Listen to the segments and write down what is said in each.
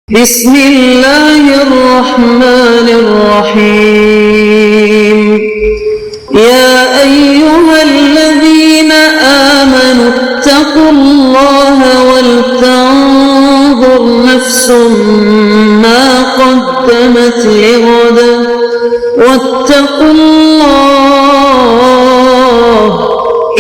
بسم اللہ الرحمن الرحیم یا ایہا الذین آمنوا اتقوا اللہ ولتنظر نفس ما قدمت لغد واتقوا اللہ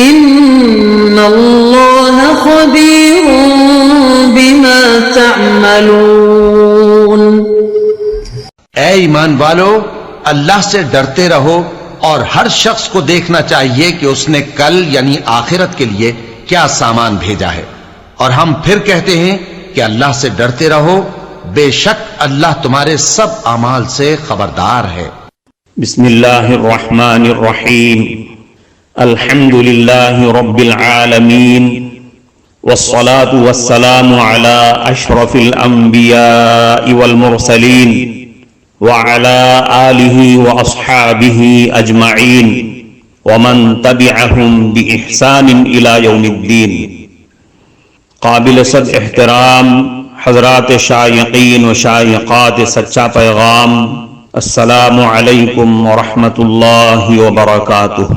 ان اللہ خبیر بما تعملون۔ اے ایمان والو، اللہ سے ڈرتے رہو اور ہر شخص کو دیکھنا چاہیے کہ اس نے کل یعنی آخرت کے لیے کیا سامان بھیجا ہے، اور ہم پھر کہتے ہیں کہ اللہ سے ڈرتے رہو، بے شک اللہ تمہارے سب اعمال سے خبردار ہے۔ بسم اللہ الرحمن الرحیم، الحمد للہ رب العالمین، والصلاة والسلام على اشرف الانبیاء والمرسلین وعلى آلہ واصحابہ اجمعین ومن تبعہم بإحسان الى یوم الدین۔ قابل صد احترام حضرات شائقین و شائقات سچا پیغام، السلام علیکم ورحمۃ اللہ وبرکاتہ۔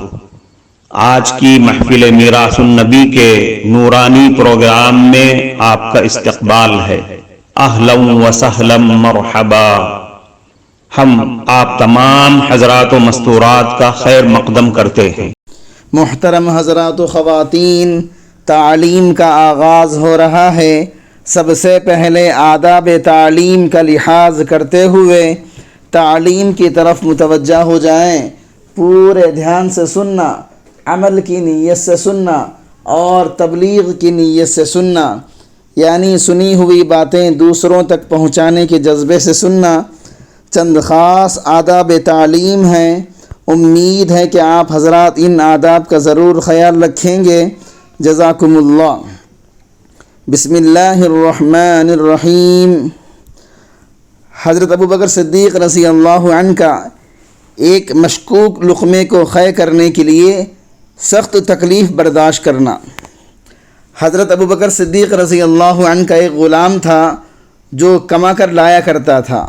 آج کی محفل میراث النبی کے نورانی پروگرام میں آپ کا استقبال ہے۔ اہلا و سہلا مرحبا۔ ہم آپ تمام حضرات و مستورات کا خیر مقدم کرتے ہیں۔ محترم حضرات و خواتین، تعلیم کا آغاز ہو رہا ہے۔ سب سے پہلے آداب تعلیم کا لحاظ کرتے ہوئے تعلیم کی طرف متوجہ ہو جائیں۔ پورے دھیان سے سننا، عمل کی نیت سے سننا اور تبلیغ کی نیت سے سننا، یعنی سنی ہوئی باتیں دوسروں تک پہنچانے کے جذبے سے سننا۔ چند خاص آداب تعلیم ہیں، امید ہے کہ آپ حضرات ان آداب کا ضرور خیال رکھیں گے۔ جزاکم اللہ۔ بسم اللہ الرحمن الرحیم۔ حضرت ابوبکر صدیق رضی اللہ عنہ کا ایک مشکوک لقمے کو قے کرنے کے لیے سخت تکلیف برداشت کرنا۔ حضرت ابوبکر صدیق رضی اللہ عنہ کا ایک غلام تھا جو کما کر لایا کرتا تھا۔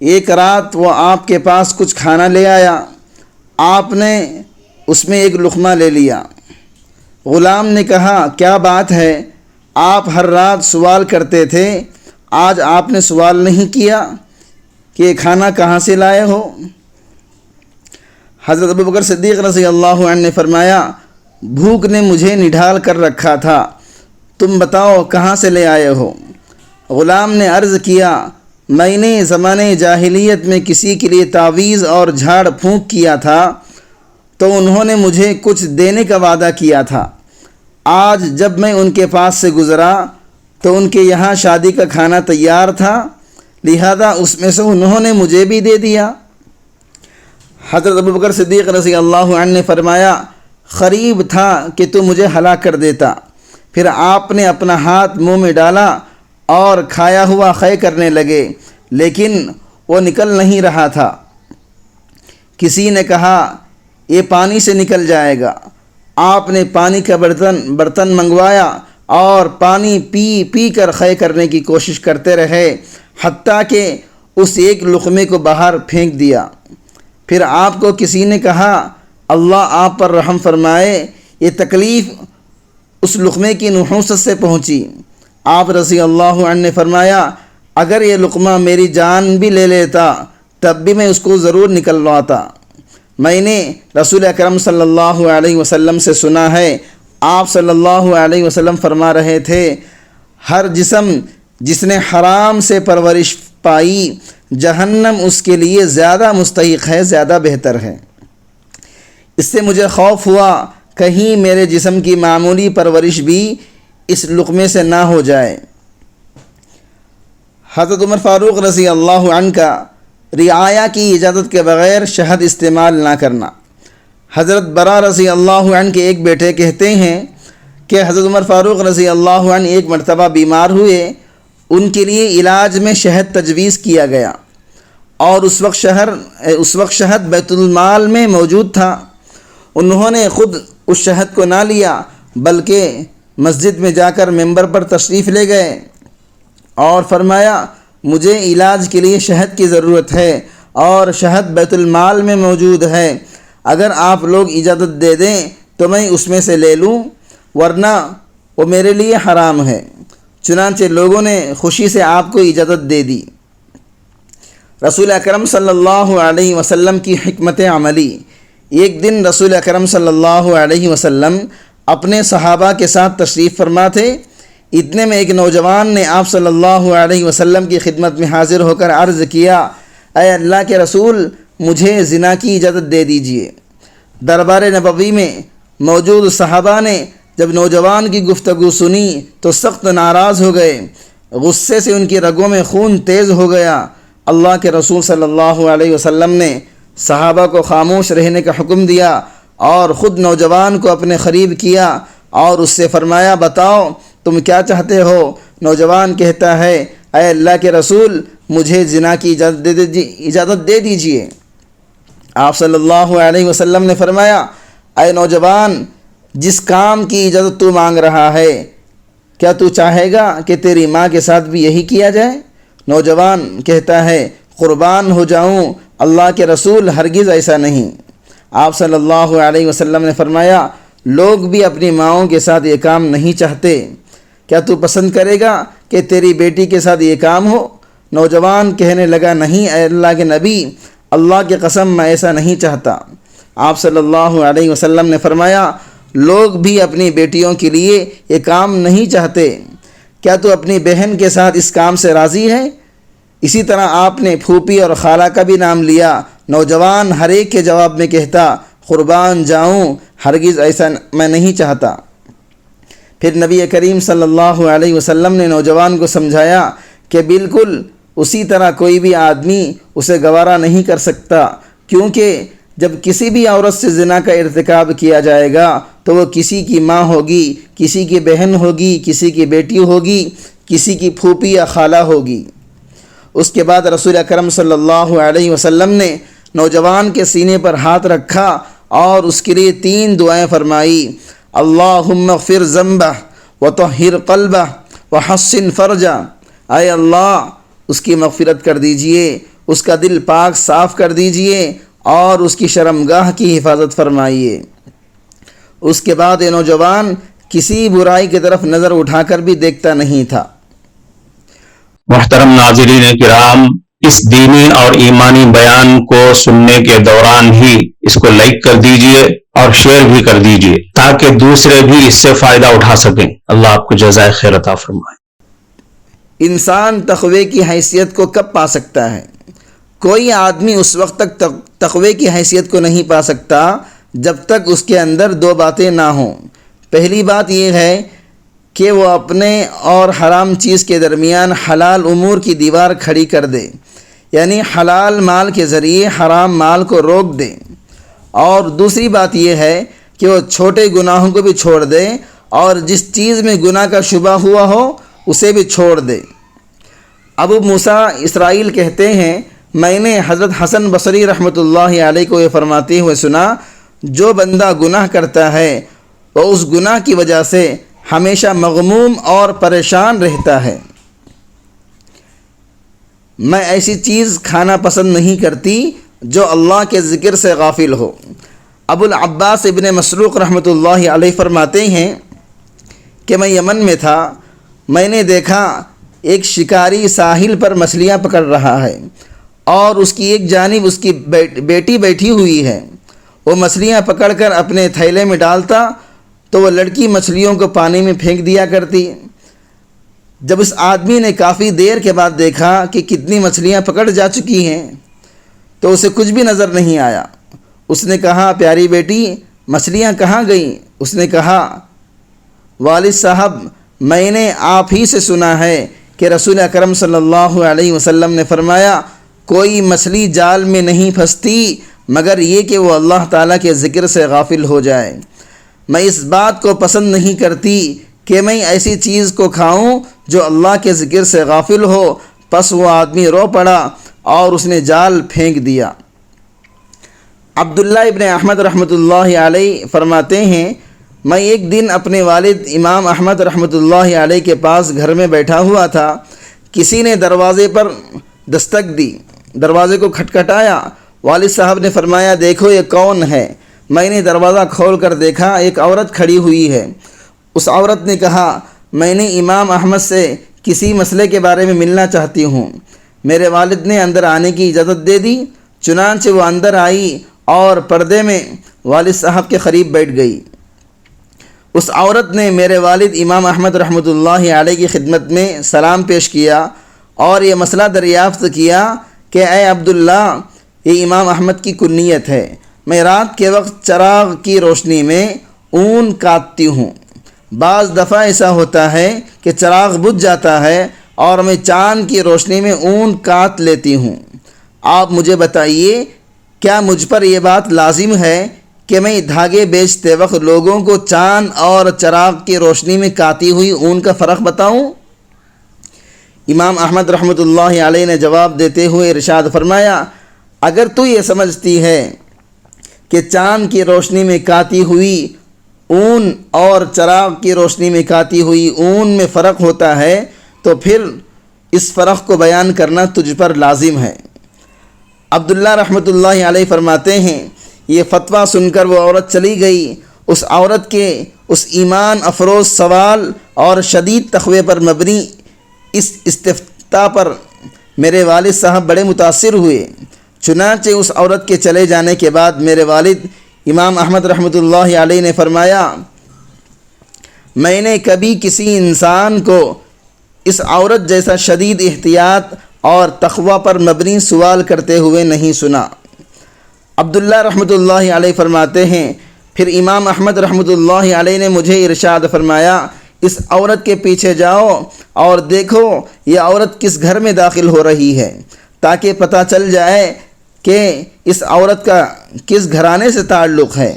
ایک رات وہ آپ کے پاس کچھ کھانا لے آیا، آپ نے اس میں ایک لقمہ لے لیا۔ غلام نے کہا، کیا بات ہے، آپ ہر رات سوال کرتے تھے، آج آپ نے سوال نہیں کیا کہ یہ کھانا کہاں سے لائے ہو؟ حضرت ابوبکر صدیق رضی اللہ عنہ نے فرمایا، بھوک نے مجھے نڈھال کر رکھا تھا، تم بتاؤ کہاں سے لے آئے ہو؟ غلام نے عرض کیا، میں نے زمانے جاہلیت میں کسی کے لیے تعویذ اور جھاڑ پھونک کیا تھا تو انہوں نے مجھے کچھ دینے کا وعدہ کیا تھا۔ آج جب میں ان کے پاس سے گزرا تو ان کے یہاں شادی کا کھانا تیار تھا، لہذا اس میں سے انہوں نے مجھے بھی دے دیا۔ حضرت ابوبکر صدیق رضی اللہ عنہ نے فرمایا، قریب تھا کہ تو مجھے ہلاک کر دیتا۔ پھر آپ نے اپنا ہاتھ منہ میں ڈالا اور کھایا ہوا قے کرنے لگے، لیکن وہ نکل نہیں رہا تھا۔ کسی نے کہا، یہ پانی سے نکل جائے گا۔ آپ نے پانی کا برتن منگوایا اور پانی پی کر قے کرنے کی کوشش کرتے رہے، حتیٰ کہ اس ایک لقمے کو باہر پھینک دیا۔ پھر آپ کو کسی نے کہا، اللہ آپ پر رحم فرمائے، یہ تکلیف اس لقمے کی نحوست سے پہنچی۔ آپ رضی اللہ عنہ نے فرمایا، اگر یہ لقمہ میری جان بھی لے لیتا تب بھی میں اس کو ضرور نکلواتا۔ میں نے رسول اکرم صلی اللہ علیہ وسلم سے سنا ہے، آپ صلی اللہ علیہ وسلم فرما رہے تھے، ہر جسم جس نے حرام سے پرورش پائی، جہنم اس کے لیے زیادہ مستحق ہے، زیادہ بہتر ہے۔ اس سے مجھے خوف ہوا کہیں میرے جسم کی معمولی پرورش بھی اس لقمے سے نہ ہو جائے۔ حضرت عمر فاروق رضی اللہ عنہ کا رعایا کی اجازت کے بغیر شہد استعمال نہ کرنا۔ حضرت برا رضی اللہ عنہ کے ایک بیٹے کہتے ہیں کہ حضرت عمر فاروق رضی اللہ عنہ ایک مرتبہ بیمار ہوئے، ان کے لیے علاج میں شہد تجویز کیا گیا، اور اس وقت شہد بیت المال میں موجود تھا۔ انہوں نے خود اس شہد کو نہ لیا بلکہ مسجد میں جا کر ممبر پر تشریف لے گئے اور فرمایا، مجھے علاج کے لیے شہد کی ضرورت ہے اور شہد بیت المال میں موجود ہے، اگر آپ لوگ اجازت دے دیں تو میں اس میں سے لے لوں، ورنہ وہ میرے لیے حرام ہے۔ چنانچہ لوگوں نے خوشی سے آپ کو اجازت دے دی۔ رسول اکرم صلی اللہ علیہ وسلم کی حکمت عملی۔ ایک دن رسول اکرم صلی اللہ علیہ وسلم اپنے صحابہ کے ساتھ تشریف فرما تھے، اتنے میں ایک نوجوان نے آپ صلی اللہ علیہ وسلم کی خدمت میں حاضر ہو کر عرض کیا، اے اللہ کے رسول، مجھے زنا کی اجازت دے دیجیے۔ دربار نبوی میں موجود صحابہ نے جب نوجوان کی گفتگو سنی تو سخت ناراض ہو گئے، غصے سے ان کی رگوں میں خون تیز ہو گیا۔ اللہ کے رسول صلی اللہ علیہ وسلم نے صحابہ کو خاموش رہنے کا حکم دیا اور خود نوجوان کو اپنے قریب کیا اور اس سے فرمایا، بتاؤ تم کیا چاہتے ہو؟ نوجوان کہتا ہے، اے اللہ کے رسول، مجھے زنا کی اجازت دے دیجیے۔ آپ صلی اللہ علیہ وسلم نے فرمایا، اے نوجوان، جس کام کی اجازت تو مانگ رہا ہے، کیا تو چاہے گا کہ تیری ماں کے ساتھ بھی یہی کیا جائے؟ نوجوان کہتا ہے، قربان ہو جاؤں اللہ کے رسول، ہرگز ایسا نہیں۔ آپ صلی اللہ علیہ وسلم نے فرمایا، لوگ بھی اپنی ماؤں کے ساتھ یہ کام نہیں چاہتے، کیا تو پسند کرے گا کہ تیری بیٹی کے ساتھ یہ کام ہو؟ نوجوان کہنے لگا، نہیں اے اللہ کے نبی، اللہ کی قسم میں ایسا نہیں چاہتا۔ آپ صلی اللہ علیہ وسلم نے فرمایا، لوگ بھی اپنی بیٹیوں کے لیے یہ کام نہیں چاہتے، کیا تو اپنی بہن کے ساتھ اس کام سے راضی ہے؟ اسی طرح آپ نے پھوپھی اور خالہ کا بھی نام لیا۔ نوجوان ہر ایک کے جواب میں کہتا، قربان جاؤں، ہرگز ایسا میں نہیں چاہتا۔ پھر نبی کریم صلی اللہ علیہ وسلم نے نوجوان کو سمجھایا کہ بالکل اسی طرح کوئی بھی آدمی اسے گوارا نہیں کر سکتا، کیونکہ جب کسی بھی عورت سے زنا کا ارتکاب کیا جائے گا تو وہ کسی کی ماں ہوگی، کسی کی بہن ہوگی، کسی کی بیٹی ہوگی، کسی کی پھوپھی یا خالہ ہوگی۔ اس کے بعد رسول اکرم صلی اللہ علیہ وسلم نے نوجوان کے سینے پر ہاتھ رکھا اور اس کے لیے 3 دعائیں فرمائی، اللہم اغفر ذنبہ وطہر قلبہ وحسن فرجہ، اے اللہ اس کی مغفرت کر دیجئے، اس کا دل پاک صاف کر دیجئے اور اس کی شرمگاہ کی حفاظت فرمائیے۔ اس کے بعد یہ نوجوان کسی برائی کی طرف نظر اٹھا کر بھی دیکھتا نہیں تھا۔ محترم ناظرین کرام، اس دینی اور ایمانی بیان کو سننے کے دوران ہی اس کو لائک کر دیجئے اور شیئر بھی کر دیجئے تاکہ دوسرے بھی اس سے فائدہ اٹھا سکیں۔ اللہ آپ کو جزائے خیر عطا فرمائے۔ انسان تقوی کی حیثیت کو کب پا سکتا ہے؟ کوئی آدمی اس وقت تک تقوی کی حیثیت کو نہیں پا سکتا جب تک اس کے اندر 2 باتیں نہ ہوں۔ پہلی بات یہ ہے کہ وہ اپنے اور حرام چیز کے درمیان حلال امور کی دیوار کھڑی کر دے، یعنی حلال مال کے ذریعے حرام مال کو روک دے۔ اور دوسری بات یہ ہے کہ وہ چھوٹے گناہوں کو بھی چھوڑ دے اور جس چیز میں گناہ کا شبہ ہوا ہو اسے بھی چھوڑ دے۔ ابو موسیٰ اسرائیل کہتے ہیں، میں نے حضرت حسن بصری رحمۃ اللہ علیہ کو یہ فرماتے ہوئے سنا، جو بندہ گناہ کرتا ہے وہ اس گناہ کی وجہ سے ہمیشہ مغموم اور پریشان رہتا ہے۔ میں ایسی چیز کھانا پسند نہیں کرتی جو اللہ کے ذکر سے غافل ہو۔ ابو العباس ابن مسروق رحمۃ اللہ علیہ فرماتے ہیں کہ میں یمن میں تھا، میں نے دیکھا ایک شکاری ساحل پر مچھلیاں پکڑ رہا ہے اور اس کی ایک جانب اس کی بیٹی بیٹھی ہوئی ہے۔ وہ مچھلیاں پکڑ کر اپنے تھیلے میں ڈالتا تو وہ لڑکی مچھلیوں کو پانی میں پھینک دیا کرتی۔ جب اس آدمی نے کافی دیر کے بعد دیکھا کہ کتنی مچھلیاں پکڑ جا چکی ہیں تو اسے کچھ بھی نظر نہیں آیا۔ اس نے کہا، پیاری بیٹی، مچھلیاں کہاں گئیں؟ اس نے کہا، والد صاحب، میں نے آپ ہی سے سنا ہے کہ رسول اکرم صلی اللہ علیہ وسلم نے فرمایا، کوئی مچھلی جال میں نہیں پھنستی مگر یہ کہ وہ اللہ تعالیٰ کے ذکر سے غافل ہو جائے۔ میں اس بات کو پسند نہیں کرتی کہ میں ایسی چیز کو کھاؤں جو اللہ کے ذکر سے غافل ہو۔ پس وہ آدمی رو پڑا اور اس نے جال پھینک دیا۔ عبداللہ ابن احمد رحمۃ اللہ علیہ فرماتے ہیں، میں ایک دن اپنے والد امام احمد رحمۃ اللہ علیہ کے پاس گھر میں بیٹھا ہوا تھا کسی نے دروازے پر دستک دی، دروازے کو کھٹکھٹایا۔ والد صاحب نے فرمایا دیکھو یہ کون ہے؟ میں نے دروازہ کھول کر دیکھا، ایک عورت کھڑی ہوئی ہے۔ اس عورت نے کہا میں نے امام احمد سے کسی مسئلے کے بارے میں ملنا چاہتی ہوں۔ میرے والد نے اندر آنے کی اجازت دے دی، چنانچہ وہ اندر آئی اور پردے میں والد صاحب کے قریب بیٹھ گئی۔ اس عورت نے میرے والد امام احمد رحمۃ اللہ علیہ کی خدمت میں سلام پیش کیا اور یہ مسئلہ دریافت کیا کہ اے عبداللہ، یہ امام احمد کی کنیت ہے، میں رات کے وقت چراغ کی روشنی میں اون کاٹتی ہوں۔ بعض دفعہ ایسا ہوتا ہے کہ چراغ بجھ جاتا ہے اور میں چاند کی روشنی میں اون کاٹ لیتی ہوں۔ آپ مجھے بتائیے کیا مجھ پر یہ بات لازم ہے کہ میں دھاگے بیچتے وقت لوگوں کو چاند اور چراغ کی روشنی میں کاتی ہوئی اون کا فرق بتاؤں؟ امام احمد رحمۃ اللہ علیہ نے جواب دیتے ہوئے ارشاد فرمایا اگر تو یہ سمجھتی ہے کہ چاند کی روشنی میں کاتی ہوئی اون اور چراغ کی روشنی میں کاتی ہوئی اون میں فرق ہوتا ہے تو پھر اس فرق کو بیان کرنا تجھ پر لازم ہے۔ عبداللہ رحمۃ اللہ علیہ فرماتے ہیں یہ فتویٰ سن کر وہ عورت چلی گئی۔ اس عورت کے اس ایمان افروز سوال اور شدید تقوی پر مبنی اس استفتاء پر میرے والد صاحب بڑے متاثر ہوئے۔ چنانچہ اس عورت کے چلے جانے کے بعد میرے والد امام احمد رحمۃ اللہ علیہ نے فرمایا میں نے کبھی کسی انسان کو اس عورت جیسا شدید احتیاط اور تقوی پر مبنی سوال کرتے ہوئے نہیں سنا۔ عبداللہ رحمۃ اللہ علیہ فرماتے ہیں پھر امام احمد رحمۃ اللہ علیہ نے مجھے ارشاد فرمایا اس عورت کے پیچھے جاؤ اور دیکھو یہ عورت کس گھر میں داخل ہو رہی ہے تاکہ پتہ چل جائے کہ اس عورت کا کس گھرانے سے تعلق ہے۔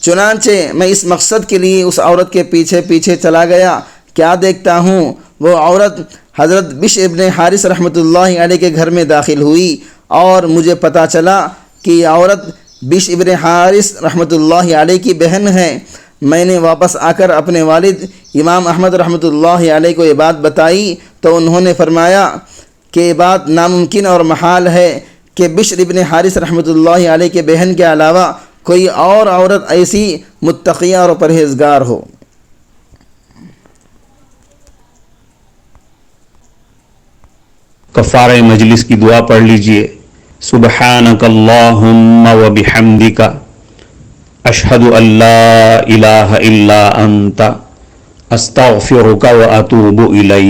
چنانچہ میں اس مقصد کے لیے اس عورت کے پیچھے پیچھے چلا گیا، کیا دیکھتا ہوں وہ عورت حضرت بشر ابن حارث رحمۃ اللہ علیہ کے گھر میں داخل ہوئی اور مجھے پتہ چلا کہ یہ عورت بشر ابن حارث رحمۃ اللہ علیہ کی بہن ہے۔ میں نے واپس آ کر اپنے والد امام احمد رحمۃ اللہ علیہ کو یہ بات بتائی تو انہوں نے فرمایا کہ یہ بات ناممکن اور محال ہے کہ بشر ابن حارث رحمۃ اللہ علیہ کے بہن کے علاوہ کوئی اور عورت ایسی متقیہ اور پرہیزگار ہو۔ کفارہ مجلس کی دعا پڑھ لیجئے۔ سبحانک اللہم و بحمدک اشہد ان لا الہ الا انت استغفرک و اتوب الیک۔